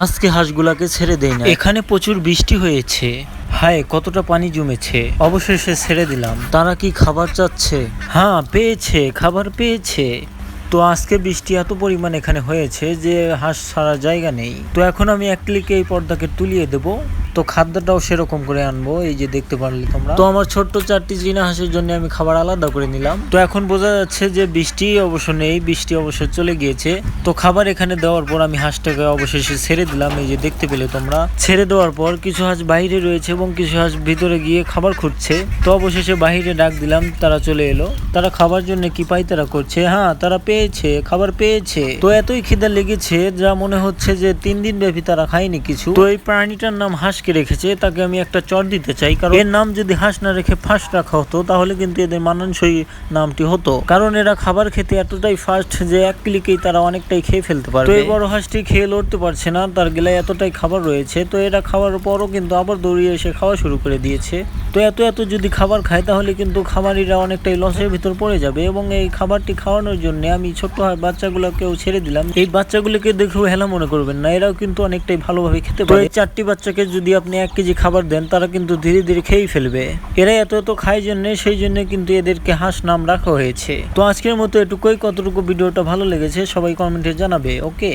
আজকে হাঁসগুলাকে ছেড়ে দেই না, এখানে প্রচুর বৃষ্টি হয়েছে। হায়, কতটা পানি জমেছে। অবশেষে ছেড়ে দিলাম। তারা কি খাবার চাচ্ছে? হ্যাঁ, পেয়েছে, খাবার পেয়েছে। তো আজকে বৃষ্টি এত পরিমাণ এখানে হয়েছে যে হাঁস ছাড়ার জায়গা নেই। তো এখন আমি এক ক্লিকে এই পর্দাকে তুলিয়ে দেব। তো খাদ্যটাও সেরকম করে আনবো, এই যে দেখতে পারলে তোমরা। তো আমার ছোট্ট 4টি চীনা হাঁসের জন্য আমি খাবার আলাদা করে নিলাম। তো এখন বোঝা যাচ্ছে যে বৃষ্টি অবশ্য নেই, বৃষ্টি অবশ্য চলে গিয়েছে। তো খাবার এখানে দেওয়ার পর আমি হাঁসটাকে অবশেষে ছেড়ে দিলাম, এই যে দেখতে পেলে তোমরা। ছেড়ে দেওয়ার পর কিছু হাঁস বাইরে রয়েছে এবং কিছু হাঁস ভিতরে গিয়ে খাবার খুঁজছে। তো অবশেষে বাহিরে ডাক দিলাম, তারা চলে এলো। তারা খাবার জন্য কি পায়তারা করছে। হ্যাঁ, তারা পেয়েছে, খাবার পেয়েছে। তো এতই খিদে লেগেছে যা মনে হচ্ছে যে 3 দিন ব্যাপী তারা খায়নি কিছু। তো এই প্রাণীটার নাম হাঁসকে রেখেছে, তাকে আমি একটা চর দিতে চাই, কারণ এর নাম যদি হাঁস না রেখে ফাঁস রাখা হতো তাহলে কিন্তু এদের মানানসই নামটি হতো। কারণ এরা খাবার খেতে এতটাই ফাস্ট যে এক ক্লিকেই তারা অনেকটাই খেয়ে ফেলতে পারবে। তো এই বড় হাঁসটি খেয়ে লড়তে পারছে না, তার গলায় এতটাই খাবার রয়েছে। তো এরা খাওয়ার পরও কিন্তু আবার দৌড়িয়ে এসে খাওয়া শুরু করে দিয়েছে। তো এত যদি খাবার খায় তাহলে কিন্তু খামারিরা অনেকটাই লসের ভিতর পড়ে যাবে। এবং এই খাবারটি খাওয়ানোর জন্য আমি ছোট্ট বাচ্চাগুলোকেও ছেড়ে দিলাম। এই বাচ্চাগুলোকে দেখেও হেলা মনে করবেন না, এরাও কিন্তু অনেকটাই ভালোভাবে খেতে পারে। এই 4টি বাচ্চাকে যদি আপনি 1 কেজি খাবার দেন তারা কিন্তু ধীরে ধীরে খেয়েই ফেলবে। এরা এত খায় জন্য, সেই জন্য কিন্তু এদেরকে হাঁস নাম রাখা হয়েছে। তো আজকের মতো এটুকুই। কতটুকু ভিডিওটা ভালো লেগেছে সবাই কমেন্টে জানাবে। ওকে।